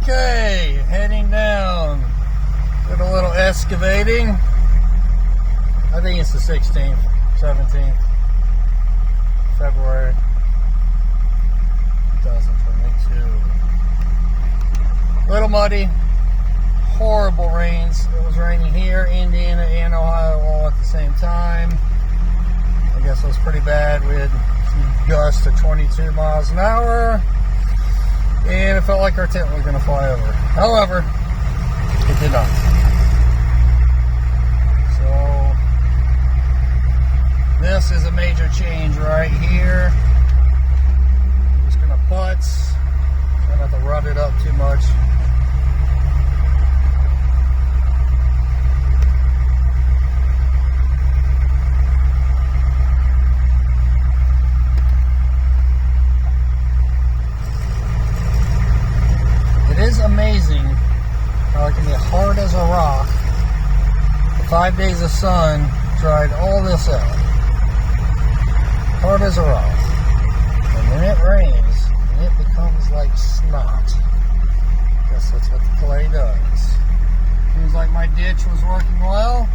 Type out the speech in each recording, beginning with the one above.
Okay, heading down. Did a little excavating. I think it's the 16th, 17th, February 2022. Little muddy, horrible rains. It was raining here, Indiana, and Ohio all at the same time. I guess it was pretty bad. We had gusts of 22 miles an hour. And it felt like our tent was going to fly over. However, it did not. So, this is a major change right here. I'm just going to putz. Try not to rut it up too much. It is amazing how it can be hard as a rock. The 5 days of sun dried all this out. Hard as a rock. And then it rains, and it becomes like snot. Guess that's what the clay does. Seems like my ditch was working well.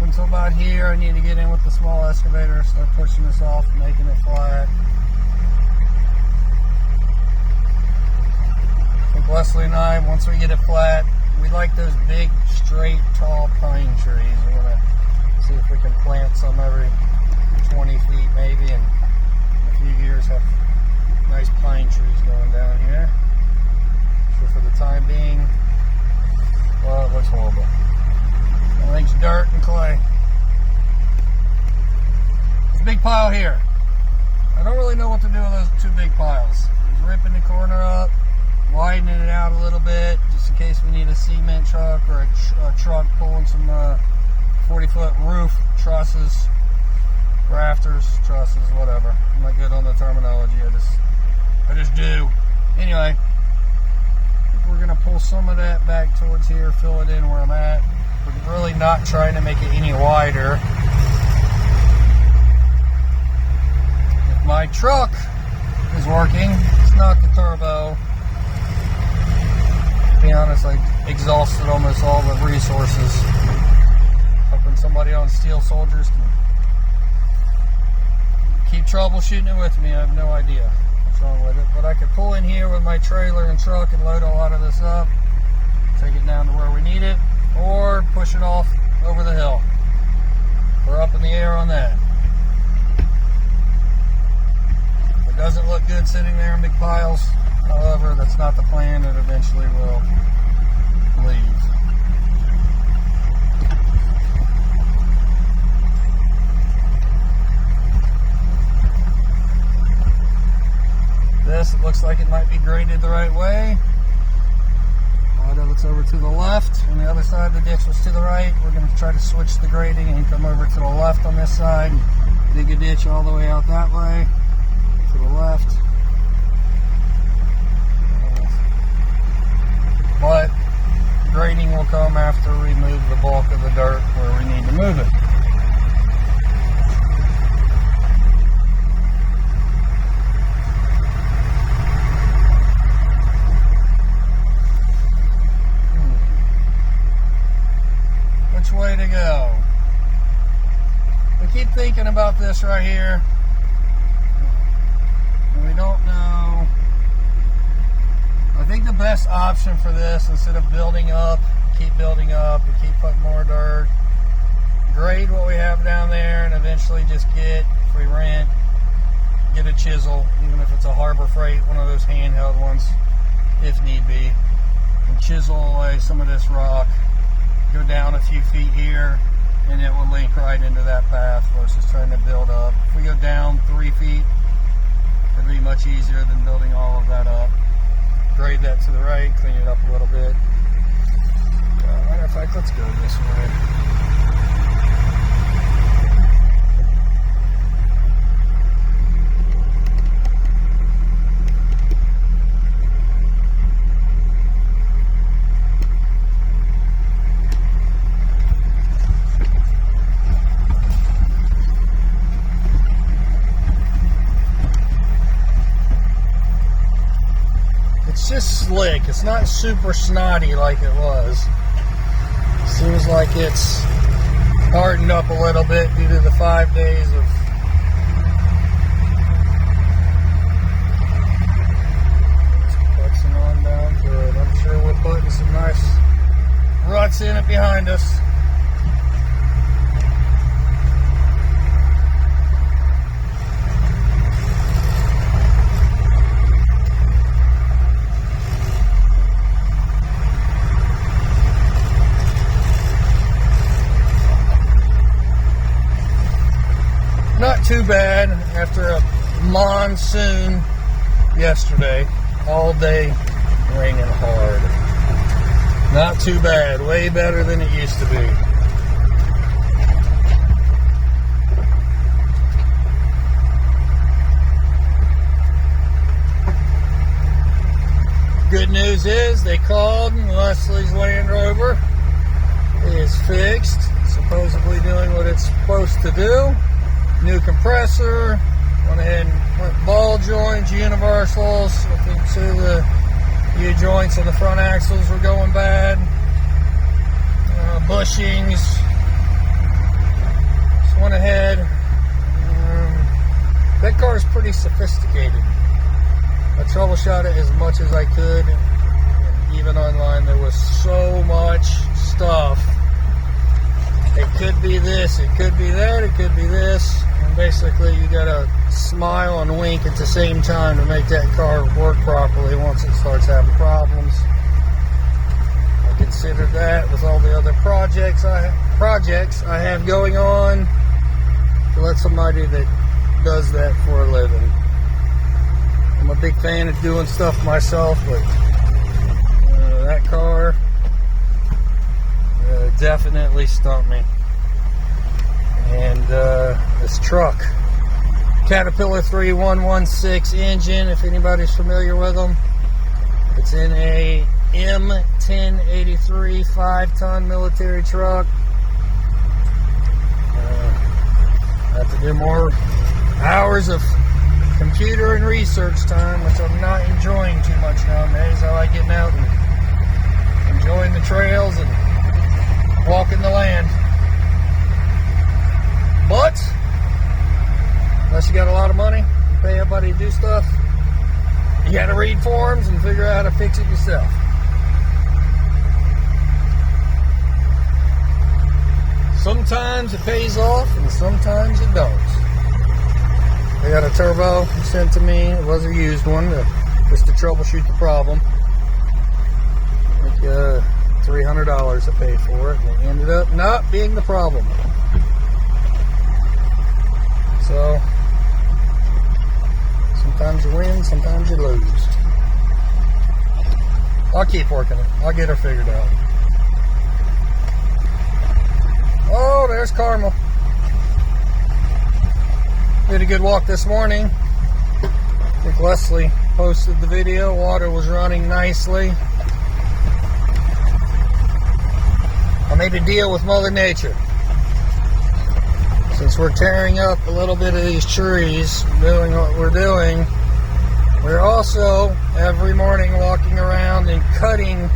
Until about here, I need to get in with the small excavator, start pushing this off and making it flat. I think Leslie and I, once we get it flat, we like those big, straight, tall pine trees. We're going to see if we can plant some every 20 feet maybe, and in a few years have nice pine trees going down here. So for the time being, well, it looks horrible. Everything's dirt and clay. There's a big pile here. I don't really know what to do with those two big piles. Just ripping the corner up, widening it out a little bit, just in case we need a cement truck or a truck pulling some 40-foot roof trusses, rafters, trusses, whatever. I'm not good on the terminology. I just do. Anyway, I think we're gonna pull some of that back towards here, fill it in where I'm at. We're really not trying to make it any wider. If my truck is working, it's not the turbo. To be honest, I exhausted almost all the resources. Hoping somebody on Steel Soldiers can keep troubleshooting it with me. I have no idea what's wrong with it. But I could pull in here with my trailer and truck and load a lot of this up, take it down to where we need it, or push it off over the hill. We're up in the air on that. It doesn't look good sitting there in big piles. However, that's not the plan. It eventually will leave. This, it looks like it might be graded the right way. It's over to the left, and the other side of the ditch was to the right. We're going to try to switch the grading and come over to the left on this side. Dig a ditch all the way out that way, to the left. But grading will come after we move the bulk of the dirt where we need to move it. Way to go. We keep thinking about this right here, and we don't know. I think the best option for this, instead of building up, keep building up and keep putting more dirt, grade what we have down there and eventually just get, if we rent, get a chisel, even if it's a Harbor Freight, one of those handheld ones, if need be, and chisel away some of this rock. Go down a few feet here, and it will link right into that path versus trying to build up. If we go down 3 feet, it'd be much easier than building all of that up. Grade that to the right, clean it up a little bit. Matter of fact, let's go this way. slick. It's not super snotty like it was. Seems like it's hardened up a little bit due to the 5 days of putzing on down to it. I'm sure we're putting some nice ruts in it behind us. Not too bad after a monsoon yesterday, all day raining hard. Not too bad, way better than it used to be. Good news is they called and Leslie's Land Rover is fixed, supposedly doing what it's supposed to do. New compressor, went ahead and went ball joints, universals. I think two of the U-joints on the front axles were going bad. Bushings. Just went ahead. That car is pretty sophisticated. I troubleshot it as much as I could. And even online, there was so much stuff. It could be this, it could be that, it could be this. And basically, you gotta smile and wink at the same time to make that car work properly once it starts having problems. I considered that with all the other projects I have going on to let somebody that does that for a living. I'm a big fan of doing stuff myself, but that car definitely stumped me. And this truck, Caterpillar 3116 engine, if anybody's familiar with them, it's in a M1083 5-ton military truck. I have to do more hours of computer and research time, which I'm not enjoying too much nowadays. I like getting out and enjoying the trails and walking the land. But unless you got a lot of money, you pay everybody to do stuff, you got to read forums and figure out how to fix it yourself. Sometimes it pays off and sometimes it don't. I got a turbo sent to me. It was a used one, just to troubleshoot the problem. Like $300 I paid for it, and it ended up not being the problem. So sometimes you win, sometimes you lose. I'll keep working it. I'll get her figured out. Oh, there's Carmel. Did a good walk this morning. I think Leslie posted the video. Water was running nicely. I made a deal with Mother Nature. Since we're tearing up a little bit of these trees, doing what we're doing, we're also every morning walking around and cutting.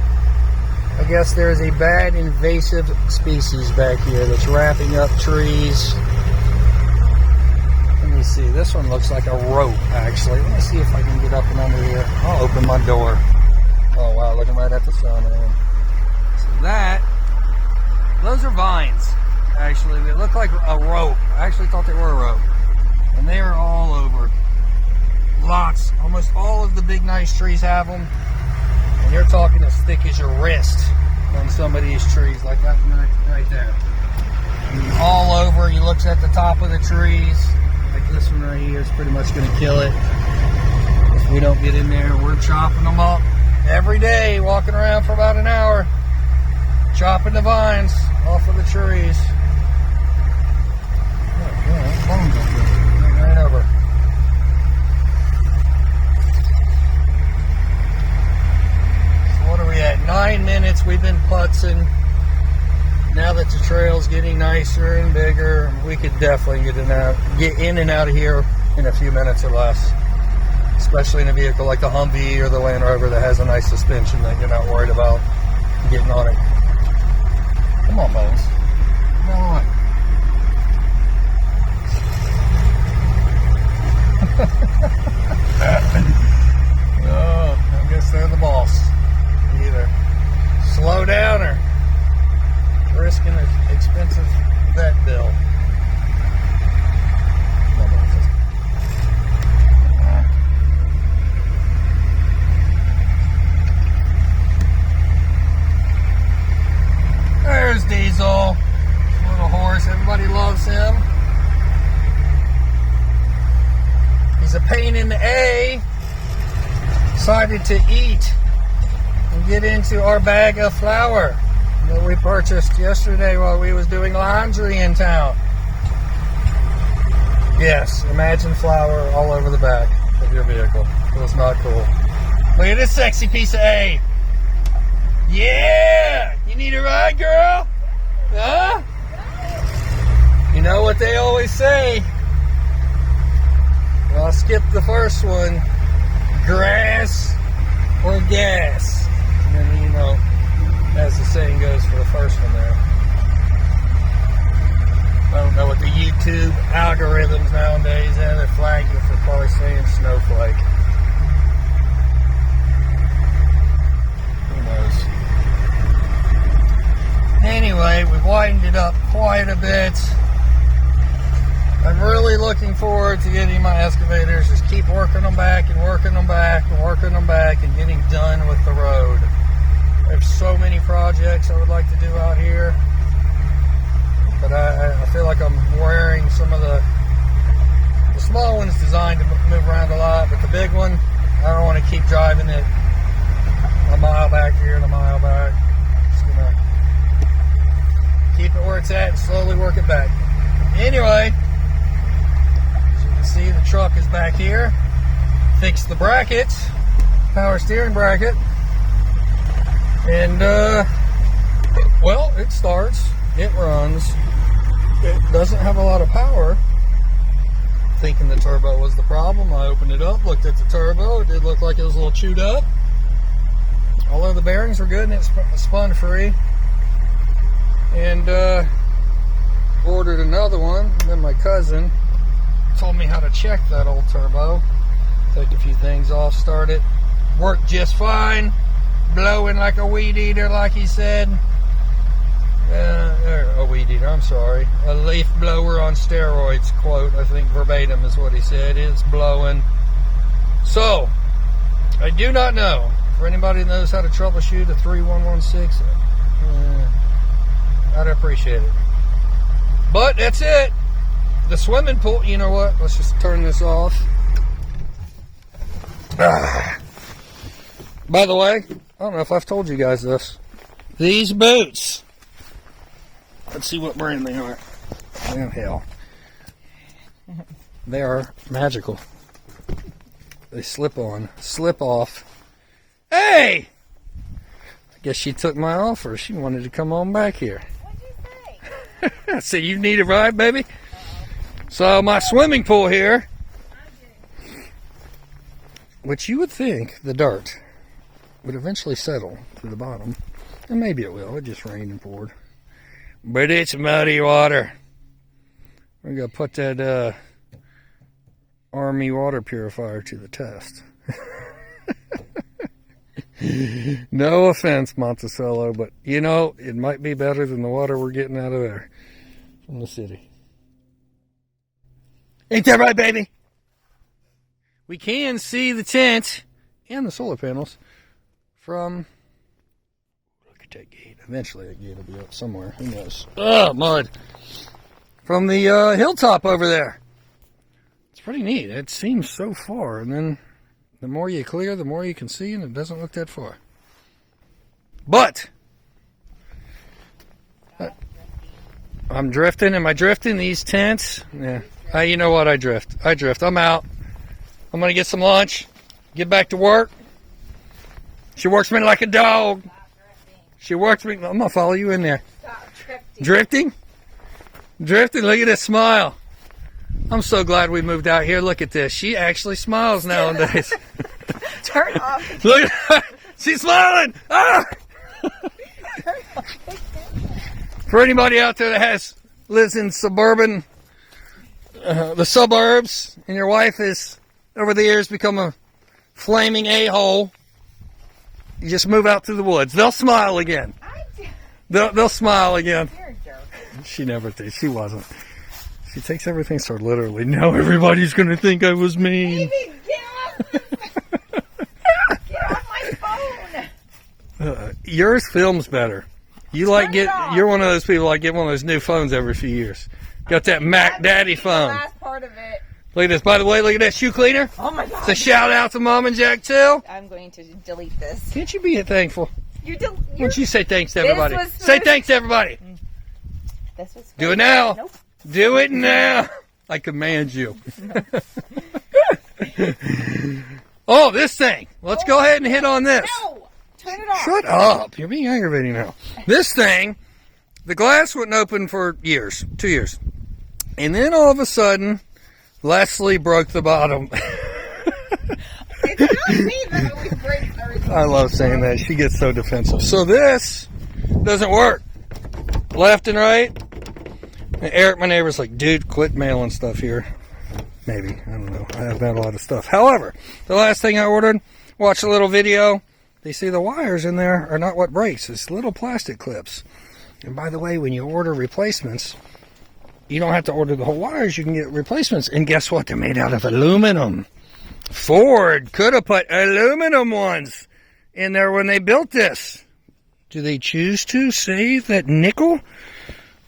I guess there's a bad invasive species back here that's wrapping up trees. Let me see. This one looks like a rope, actually. Let me see if I can get up and under here. I'll open my door. Oh, wow. Looking right at the sun, man. So those are vines, actually. They look like a rope. I actually thought they were a rope. And they are all over. Lots. Almost all of the big, nice trees have them. And you're talking as thick as your wrist on some of these trees, like that one right there. And all over. You look at the top of the trees, like this one right here is pretty much going to kill it. If we don't get in there, we're chopping them up every day, walking around for about an hour, chopping the vines off of the trees. Oh, yeah, bones up there. Right over. What are we at? 9 minutes. We've been putzing. Now that the trail's getting nicer and bigger, we could definitely get in and out of here in a few minutes or less. especially in a vehicle like the Humvee or the Land Rover that has a nice suspension that you're not worried about getting on it. Come on, Bones. Come on. Oh, I guess they're the boss. Either slow down or risking an expensive vet bill. There's Diesel, little horse. Everybody loves him. He's a pain in the A. Decided to eat and get into our bag of flour that we purchased yesterday while we was doing laundry in town. Yes, imagine flour all over the back of your vehicle. It was not cool. Look at this sexy piece of A. Yeah! You need a ride, girl? Huh? You know what they always say? Well, I'll skip the first one. Grass or gas. And then, you know, as the saying goes for the first one there. I don't know what the YouTube algorithms nowadays have. They flag you for probably saying snowflake. Who knows? Anyway, we've widened it up quite a bit. I'm really looking forward to getting my excavators. Just keep working them back and working them back and working them back and getting done with the road. There's so many projects I would like to do out here. But I feel like I'm wearing some of the small ones designed to move around a lot. But the big one, I don't want to keep driving it a mile back here and a mile back. Just going to keep it where it's at and slowly work it back. Anyway, as you can see, the truck is back here. Fixed the brackets, power steering bracket. And, well, it starts, it runs. It doesn't have a lot of power. Thinking the turbo was the problem, I opened it up, looked at the turbo. It did look like it was a little chewed up. Although the bearings were good and it spun free. And ordered another one. And then my cousin told me how to check that old turbo. Take a few things off, start it. Worked just fine. Blowing like a weed eater, like he said. A weed eater, I'm sorry. A leaf blower on steroids, quote. I think verbatim is what he said. It's blowing. So, I do not know. For anybody that knows how to troubleshoot a 3116, I'd appreciate it. But that's it. The swimming pool, you know what? Let's just turn this off. By the way, I don't know if I've told you guys this. These boots. Let's see what brand they are. Oh, hell. They are magical. They slip on, slip off. Hey! I guess she took my offer. She wanted to come on back here. What'd you say? I said, you need a ride, baby? So my swimming pool here, which you would think the dirt would eventually settle to the bottom. And maybe it will. It just rained and poured. But it's muddy water. We're going to put that Army water purifier to the test. No offense, Monticello, but you know, it might be better than the water we're getting out of there from the city. Ain't that right, baby? We can see the tent and the solar panels from... Look at that gate. Eventually that gate will be up somewhere. Who knows? Oh, mud. From the hilltop over there. It's pretty neat. It seems so far, and then the more you clear, the more you can see, and it doesn't look that far. But I'm drifting. Am I drifting? These tents? Yeah. You know what? I drift. I'm out. I'm going to get some lunch. Get back to work. She works me like a dog. She works me. I'm going to follow you in there. Stop drifting. Drifting? Drifting. Look at that smile. I'm so glad we moved out here. Look at this. She actually smiles nowadays. Turn off. Look at her. She's smiling. Ah! For anybody out there that lives in the suburbs, and your wife has over the years become a flaming a-hole, you just move out to the woods. They'll smile again. They'll smile again. You're a jerk. She never did. She wasn't. She takes everything so literally. Now everybody's going to think I was mean. Baby, get off my phone. Yours films better. You're one of those people like get one of those new phones every few years. Got that Mac Daddy phone. The last part of it. Look at this. By the way, look at that shoe cleaner. Oh my God. It's a shout out to Mom and Jack too. I'm going to delete this. Can't you be thankful? Why Why don't you say thanks to everybody? was Say thanks to everybody. This was Do it now. Nope. Do it now. I command you. Oh, this thing. Let's go ahead and hit on this. No! Turn it off. Shut up. You're being aggravating now. This thing, the glass wouldn't open for years, 2 years. And then all of a sudden, Leslie broke the bottom. It's not me that always breaks everything. I love saying that. She gets so defensive. So this doesn't work. Left and right. And Eric, my neighbor's like, dude, quit mailing stuff here. Maybe. I don't know. I have not a lot of stuff. However, the last thing I ordered, watched a little video. They see the wires in there are not what breaks. It's little plastic clips. And by the way, when you order replacements, you don't have to order the whole wires. You can get replacements. And guess what? They're made out of aluminum. Ford could have put aluminum ones in there when they built this. Do they choose to save that nickel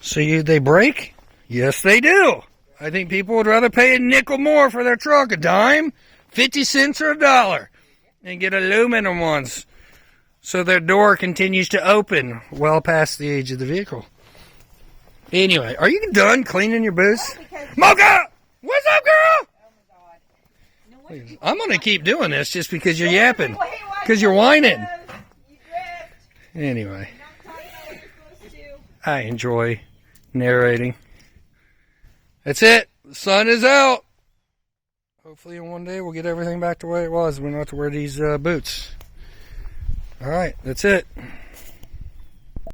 so they break? Yes, they do. I think people would rather pay a nickel more for their truck, a dime, 50 cents or $1, and get aluminum ones so their door continues to open well past the age of the vehicle. Anyway, are you done cleaning your boots? Mocha! What's up, girl? I'm going to keep doing this just because you're yapping. Because you're whining. Anyway. I enjoy narrating. That's it. The sun is out. Hopefully in one day we'll get everything back the way it was. We don't have to wear these boots. All right. That's it.